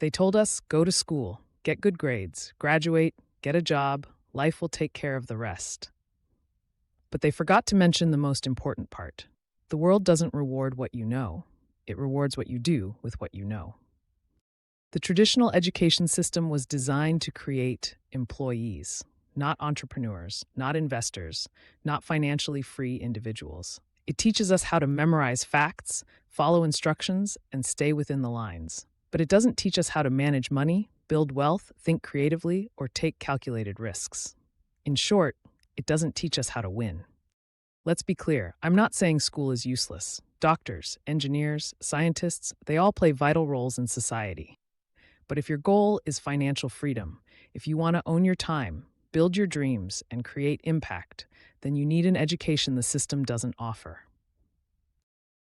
They told us, go to school, get good grades, graduate, get a job, life will take care of the rest. But they forgot to mention the most important part. The world doesn't reward what you know, it rewards what you do with what you know. The traditional education system was designed to create employees, not entrepreneurs, not investors, not financially free individuals. It teaches us how to memorize facts, follow instructions, and stay within the lines. But it doesn't teach us how to manage money, build wealth, think creatively, or take calculated risks. In short, it doesn't teach us how to win. Let's be clear, I'm not saying school is useless. Doctors, engineers, scientists, they all play vital roles in society. But if your goal is financial freedom, if you want to own your time, build your dreams, and create impact, then you need an education the system doesn't offer.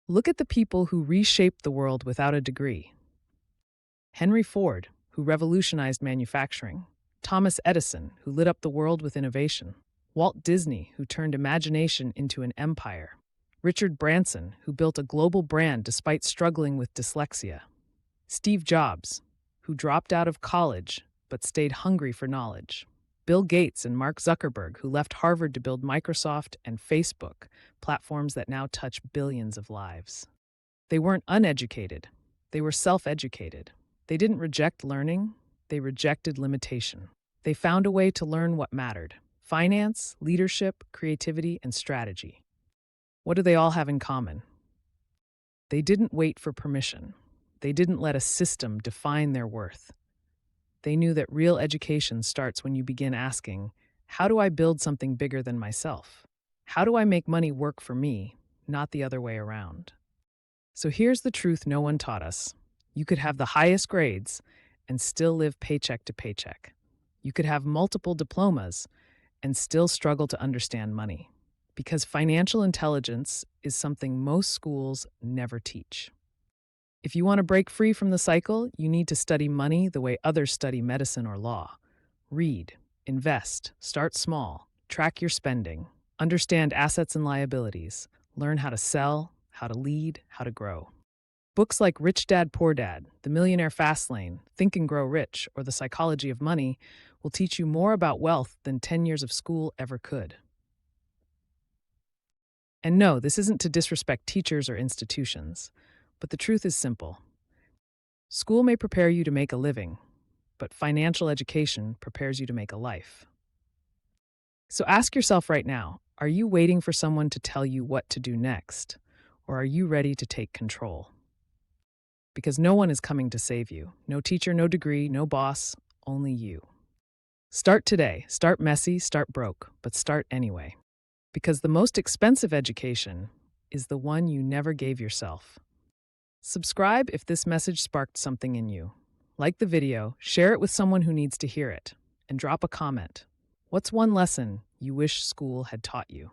Look at the people who reshaped the world without a degree. Henry Ford, who revolutionized manufacturing. Thomas Edison, who lit up the world with innovation. Walt Disney, who turned imagination into an empire. Richard Branson, who built a global brand despite struggling with dyslexia. Steve Jobs, who dropped out of college but stayed hungry for knowledge. Bill Gates and Mark Zuckerberg, who left Harvard to build Microsoft and Facebook, platforms that now touch billions of lives. They weren't uneducated, they were self-educated. They didn't reject learning, they rejected limitation. They found a way to learn what mattered: finance, leadership, creativity, and strategy. What do they all have in common? They didn't wait for permission. They didn't let a system define their worth. They knew that real education starts when you begin asking, how do I build something bigger than myself? How do I make money work for me, not the other way around? So here's the truth no one taught us. You could have the highest grades and still live paycheck to paycheck. You could have multiple diplomas and still struggle to understand money. Because financial intelligence is something most schools never teach. If you want to break free from the cycle, you need to study money the way others study medicine or law. Read, invest, start small, track your spending, understand assets and liabilities, learn how to sell, how to lead, how to grow. Books like Rich Dad, Poor Dad, The Millionaire Fastlane, Think and Grow Rich, or The Psychology of Money will teach you more about wealth than 10 years of school ever could. And no, this isn't to disrespect teachers or institutions, but the truth is simple. School may prepare you to make a living, but financial education prepares you to make a life. So ask yourself right now, are you waiting for someone to tell you what to do next, or are you ready to take control? Because no one is coming to save you. No teacher, no degree, no boss, only you. Start today. Start messy, start broke, but start anyway. Because the most expensive education is the one you never gave yourself. Subscribe if this message sparked something in you. Like the video, share it with someone who needs to hear it, and drop a comment. What's one lesson you wish school had taught you?